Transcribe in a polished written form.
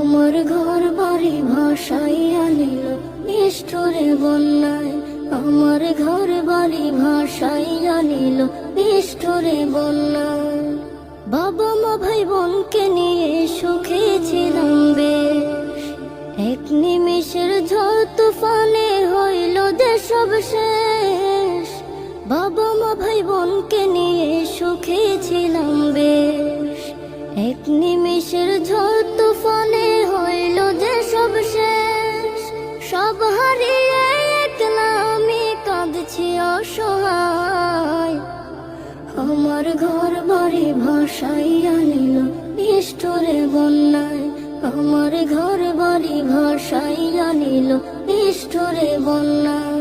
আমার ঘর বাড়ি ভাসাইয়া নিল নিষ্ঠুরে বন্যায়। আমার ঘর বাড়ি ভাসাইয়া নিল নিষ্ঠুরে বন্যায়। বাবা মা ভাই বোনকে নিয়ে সুখে ছিলাম বেশ, এক নিমিষের ঝড় তুফানে হইল দেশ সব শেষ। বাবা মা ভাই বোনকে নিয়ে সুখে ছিলাম বেশ, এক নিমিষের ঝড় তুফানে হইল যে সব শেষ। সব হারিয়ে একলা আমি কাঁদছি অসহায়। আমার ঘর বাড়ি ভাসাইয়া নিল নিষ্ঠুরে বন্যায়। আমার ঘর বাড়ি ভাসাইয়া নিল নিষ্ঠুরে বন্যায়।